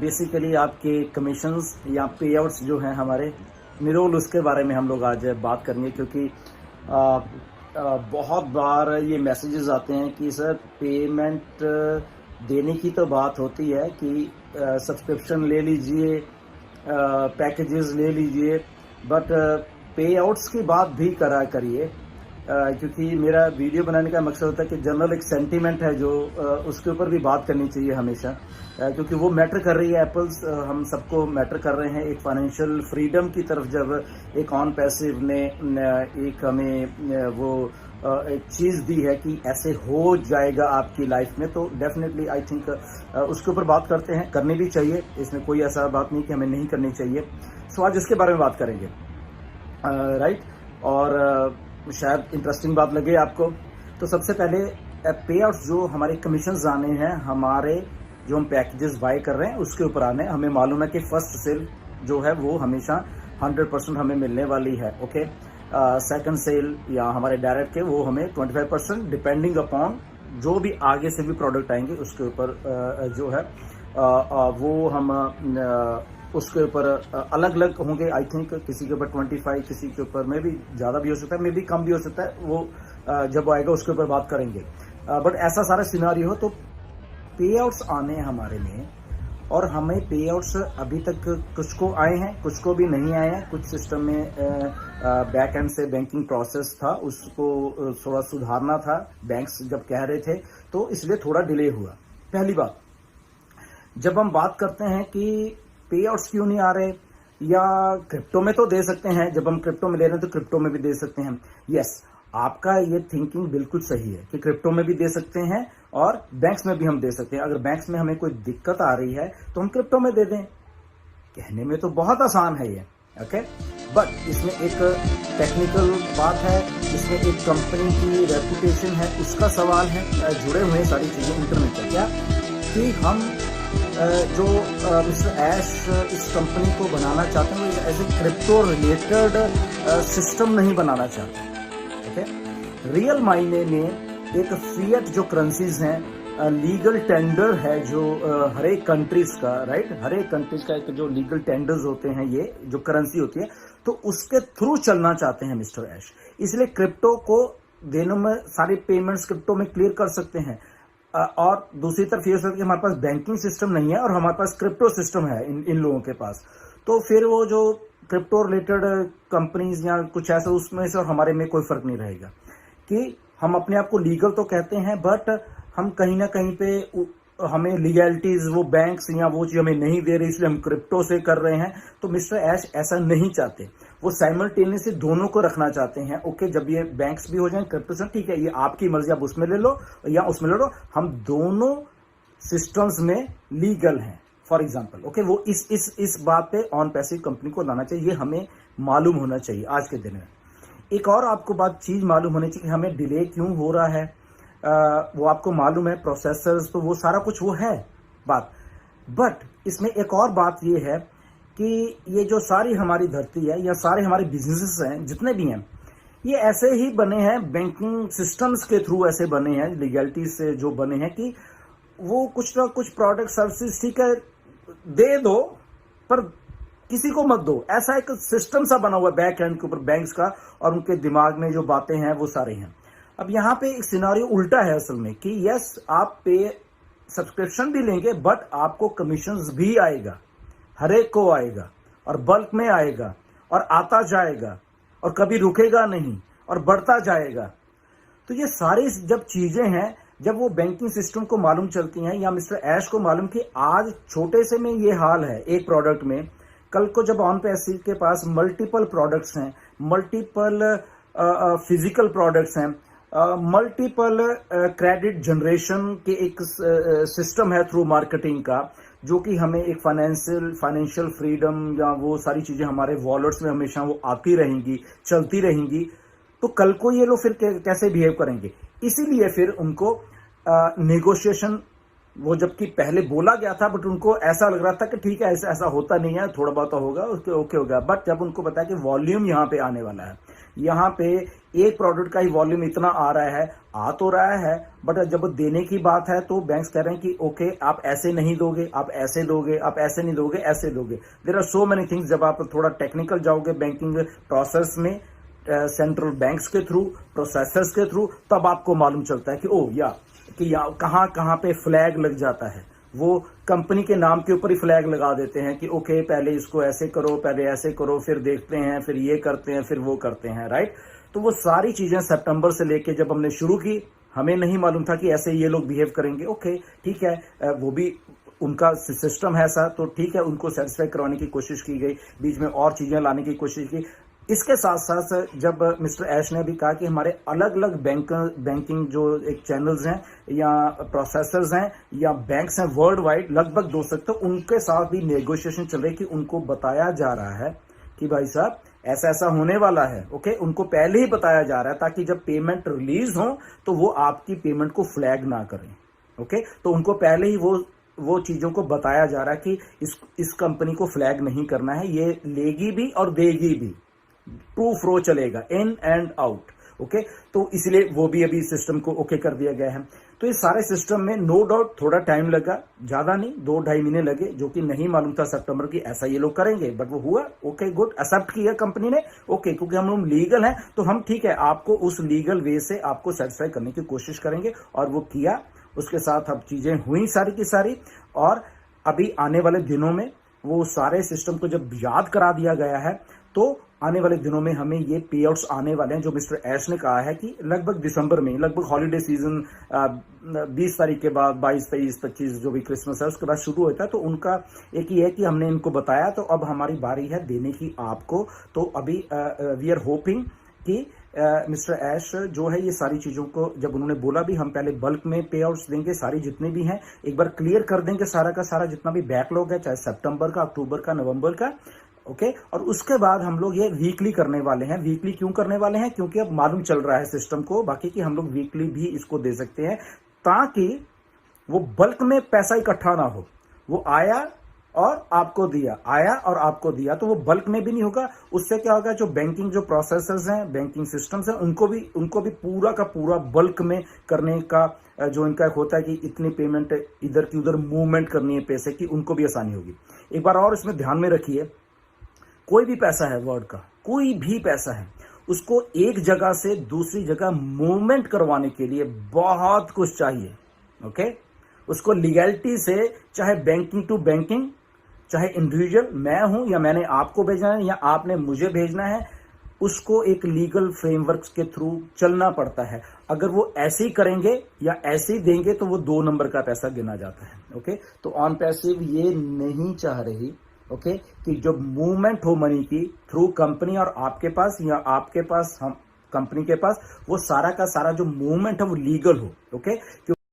Basically आपके commissions या पे आउट्स जो हैं हमारे निरोल, उसके बारे में हम लोग आज बात करेंगे, क्योंकि बहुत बार ये मैसेजेस आते हैं कि सर पेमेंट देने की तो बात होती है कि सब्सक्रिप्शन ले लीजिए, पैकेजेस ले लीजिए, बट पे आउट्स की बात भी करा करिए, क्योंकि मेरा वीडियो बनाने का मकसद होता है कि जनरल एक सेंटीमेंट है जो उसके ऊपर भी बात करनी चाहिए हमेशा, क्योंकि वो मैटर कर रही है। एप्पल्स हम सबको मैटर कर रहे हैं। एक फाइनेंशियल फ्रीडम की तरफ जब एक ऑन पैसिव ने एक हमें वो एक चीज़ दी है कि ऐसे हो जाएगा आपकी लाइफ में, तो डेफिनेटली आई थिंक उसके ऊपर बात करते हैं, करनी भी चाहिए। इसमें कोई ऐसा बात नहीं कि हमें नहीं करनी चाहिए। सो आज इसके बारे में बात करेंगे, राइट। और शायद इंटरेस्टिंग बात लगे आपको। तो सबसे पहले पे आउट्स जो हमारे कमीशंस आने हैं, हमारे जो हम पैकेजेस बाय कर रहे हैं उसके ऊपर आने। हमें मालूम है कि फर्स्ट सेल जो है वो हमेशा 100% हमें मिलने वाली है, ओके। सेकंड सेल या हमारे डायरेक्ट के वो हमें 25% डिपेंडिंग अपॉन जो भी आगे से भी प्रोडक्ट आएंगे उसके ऊपर जो है वो हम उसके ऊपर अलग अलग होंगे। आई थिंक किसी के ऊपर 25, किसी के ऊपर में भी ज़्यादा भी हो सकता है, मे भी कम भी हो सकता है। वो जब आएगा उसके ऊपर बात करेंगे। बट ऐसा सारा सिनारियो हो तो पे आउट्स आने हमारे में, और हमें पे आउट्स अभी तक कुछ को आए हैं, कुछ को भी नहीं आए हैं। कुछ सिस्टम में बैक एंड से बैंकिंग प्रोसेस था, उसको थोड़ा सुधारना था, बैंक्स जब कह रहे थे, तो इसलिए थोड़ा डिले हुआ। पहली बात, जब हम बात करते हैं कि पे आउट्स क्यों नहीं आ रहे, या क्रिप्टो में तो दे सकते हैं, जब हम क्रिप्टो में ले रहे हैं तो क्रिप्टो में भी दे सकते हैं। यस, आपका ये थिंकिंग बिल्कुल सही है कि क्रिप्टो में भी दे सकते हैं और बैंक्स में भी हम दे सकते हैं। अगर बैंक्स में हमें कोई दिक्कत आ रही है तो हम क्रिप्टो में दे दें। कहने में तो बहुत आसान है ये, ओके, बट इसमें एक टेक्निकल बात है, इसमें एक कंपनी की रेपुटेशन है, उसका सवाल है, जुड़े हुए सारी चीजें इंटरनेट पर। क्या कि हम जो मिस्टर ऐश इस कंपनी को बनाना चाहते हैं, वो ऐसे क्रिप्टो रिलेटेड सिस्टम नहीं बनाना चाहते, ओके। रियल मायने में एक फिएट जो करेंसीज हैं, लीगल टेंडर है जो हर एक कंट्रीज का, राइट, हर एक कंट्रीज का एक जो लीगल टेंडर्स होते हैं, ये जो करेंसी होती है, तो उसके थ्रू चलना चाहते हैं मिस्टर ऐश। इसलिए क्रिप्टो को दिनों में सारी पेमेंट्स क्रिप्टो में क्लियर कर सकते हैं। और दूसरी तरफ ये हो सकता है कि हमारे पास बैंकिंग सिस्टम नहीं है और हमारे पास क्रिप्टो सिस्टम है इन लोगों के पास, तो फिर वो जो क्रिप्टो रिलेटेड कंपनीज या कुछ ऐसा, उसमें से और हमारे में कोई फर्क नहीं रहेगा कि हम अपने आप को लीगल तो कहते हैं, बट हम कहीं ना कहीं पे हमें लीगैलिटीज वो बैंक्स या वो चीज हमें नहीं दे रही, इसलिए हम क्रिप्टो से कर रहे हैं। तो मिस्टर ऐश ऐसा नहीं चाहते, वो साइमल्टेनियसली दोनों को रखना चाहते हैं। ओके, जब ये बैंक्स भी हो जाए, क्रिप्टो से, ठीक है, ये आपकी मर्जी, आप उसमें ले लो या उसमें ले लो, हम दोनों सिस्टम्स में लीगल हैं, फॉर एग्जाम्पल, ओके। वो इस बात पे ऑन पैसिव कंपनी को लाना चाहिए, ये हमें मालूम होना चाहिए आज के दिन में। एक और आपको बात चीज मालूम होनी चाहिए कि हमें डिले क्यों हो रहा है, वो आपको मालूम है, प्रोसेसर्स, तो वो सारा कुछ वो है बात। बट इसमें एक और बात ये है कि ये जो सारी हमारी धरती है या सारे हमारे बिजनेसेस हैं, जितने भी हैं, ये ऐसे ही बने हैं, बैंकिंग सिस्टम्स के थ्रू ऐसे बने हैं, लीगैलिटी से जो बने हैं कि वो कुछ ना कुछ प्रोडक्ट सर्विसेज, ठीक है, दे दो पर किसी को मत दो। ऐसा एक सिस्टम सा बना हुआ है बैक एंड के ऊपर बैंक्स का, और उनके दिमाग में जो बातें हैं वो सारे हैं। अब यहाँ पे एक सिनारियो उल्टा है असल में कि यस, आप पे सब्सक्रिप्शन भी लेंगे बट आपको कमीशंस भी आएगा, हर एक को आएगा, और बल्क में आएगा, और आता जाएगा, और कभी रुकेगा नहीं, और बढ़ता जाएगा। तो ये सारी जब चीजें हैं, जब वो बैंकिंग सिस्टम को मालूम चलती हैं या मिस्टर ऐश को मालूम कि आज छोटे से में ये हाल है एक प्रोडक्ट में, कल को जब ऑन पैसिव के पास मल्टीपल प्रोडक्ट्स हैं, मल्टीपल फिजिकल प्रोडक्ट्स हैं, मल्टीपल क्रेडिट जनरेशन के एक सिस्टम है थ्रू मार्केटिंग का, जो कि हमें एक फाइनेंशियल फ्रीडम या वो सारी चीजें हमारे वॉलेट्स में हमेशा वो आती रहेंगी, चलती रहेंगी, तो कल को ये लोग फिर कैसे बिहेव करेंगे। इसीलिए फिर उनको नेगोशिएशन वो जबकि पहले बोला गया था, बट उनको ऐसा लग रहा था कि ठीक है ऐसा ऐसा होता नहीं है, थोड़ा बहुत होगा उसके ओके होगा। बट जब उनको बताया कि वॉल्यूम यहाँ पे आने वाला है, यहाँ पे एक प्रोडक्ट का ही वॉल्यूम इतना आ रहा है, आ तो रहा है, बट जब देने की बात है तो बैंक्स कह रहे हैं कि ओके आप ऐसे नहीं दोगे, आप ऐसे दोगे, आप ऐसे नहीं दोगे, ऐसे दोगे। There are so many things. जब आप थोड़ा टेक्निकल जाओगे बैंकिंग प्रोसेस में, सेंट्रल बैंक्स के थ्रू, प्रोसेसर्स के थ्रू, तब आपको मालूम चलता है कि ओ या कि कहाँ कहाँ पे फ्लैग लग जाता है। वो कंपनी के नाम के ऊपर ही फ्लैग लगा देते हैं कि ओके पहले इसको ऐसे करो, पहले ऐसे करो, फिर देखते हैं, फिर ये करते हैं, फिर वो करते हैं, राइट। तो वो सारी चीजें सितंबर से लेके जब हमने शुरू की, हमें नहीं मालूम था कि ऐसे ये लोग बिहेव करेंगे। ओके ठीक है, वो भी उनका सिस्टम है ऐसा, तो ठीक है, उनको सेटिस्फाई करवाने की कोशिश की गई, बीच में और चीजें लाने की कोशिश की। इसके साथ साथ जब मिस्टर ऐश ने भी कहा कि हमारे अलग अलग बैंकिंग जो एक चैनल्स हैं या प्रोसेसर्स हैं या बैंक्स हैं वर्ल्ड वाइड, लगभग 200 तक, उनके साथ भी नेगोशिएशन चल रही कि उनको बताया जा रहा है कि भाई साहब ऐसा ऐसा होने वाला है। ओके, उनको पहले ही बताया जा रहा है ताकि जब पेमेंट रिलीज हो तो वो आपकी पेमेंट को फ्लैग ना करें। ओके, तो उनको पहले ही वो चीजों को बताया जा रहा है कि इस कंपनी को फ्लैग नहीं करना है, ये लेगी भी और देगी भी, टू फ्रो चलेगा, इन एंड आउट। ओके, तो इसलिए वो भी अभी सिस्टम को ओके कर दिया गया है। तो इस सारे सिस्टम में नो डाउट थोड़ा टाइम लगा, ज्यादा नहीं, 2-2.5 महीने लगे, जो कि नहीं मालूम था सितंबर की ऐसा ये लोग करेंगे, बट वो हुआ। ओके गुड, एक्सेप्ट किया कंपनी ने। ओके, क्योंकि हम लोग लीगल हैं तो हम ठीक है, आपको उस लीगल वे से आपको सेटिस्फाई करने की कोशिश करेंगे, और वो किया। उसके साथ अब चीजें हुई सारी की सारी, और अभी आने वाले दिनों में वो सारे सिस्टम को जब याद करा दिया गया है तो आने वाले दिनों में हमें ये पे आउट्स आने वाले हैं, जो मिस्टर ऐश ने कहा है कि लगभग दिसंबर में, लगभग हॉलीडे सीजन 20 तारीख के बाद, 22, 23, 25 जो भी क्रिसमस है उसके बाद शुरू होता है। तो उनका एक ही है कि हमने इनको बताया, तो अब हमारी बारी है देने की आपको। तो अभी वी आर होपिंग कि मिस्टर ऐश जो है ये सारी चीजों को, जब उन्होंने बोला भी हम पहले बल्क में पे आउट्स देंगे, सारी जितने भी हैं एक बार क्लियर कर देंगे, सारा का सारा जितना भी बैकलॉग है, चाहे सितंबर का, अक्टूबर का, नवंबर का। ओके, और उसके बाद हम लोग ये वीकली करने वाले हैं। वीकली क्यों करने वाले हैं? क्योंकि अब मालूम चल रहा है सिस्टम को बाकी कि हम लोग वीकली भी इसको दे सकते हैं, ताकि वो बल्क में पैसा इकट्ठा ना हो। वो आया और आपको दिया, आया और आपको दिया, तो वो बल्क में भी नहीं होगा। उससे क्या होगा, जो बैंकिंग जो प्रोसेसर्स हैं, बैंकिंग सिस्टम्स हैं, उनको भी पूरा का पूरा बल्क में करने का जो इनका होता है कि इतनी पेमेंट इधर की उधर मूवमेंट करनी है पैसे की, उनको भी आसानी होगी। एक बार और इसमें ध्यान में रखिए, कोई भी पैसा है वर्ल्ड का, कोई भी पैसा है, उसको एक जगह से दूसरी जगह मूवमेंट करवाने के लिए बहुत कुछ चाहिए। ओके, उसको लीगैलिटी से, चाहे बैंकिंग टू बैंकिंग, चाहे इंडिविजुअल मैं हूं या मैंने आपको भेजना है या आपने मुझे भेजना है, उसको एक लीगल फ्रेमवर्क के थ्रू चलना पड़ता है। अगर वो ऐसे ही करेंगे या ऐसे ही देंगे तो वो 2 नंबर का पैसा गिना जाता है। ओके, तो ऑन पैसिव ये नहीं चाह रही ओके कि जब मूवमेंट हो मनी की थ्रू कंपनी और आपके पास या आपके पास हम कंपनी के पास, वो सारा का सारा जो मूवमेंट है वो लीगल हो। ओके,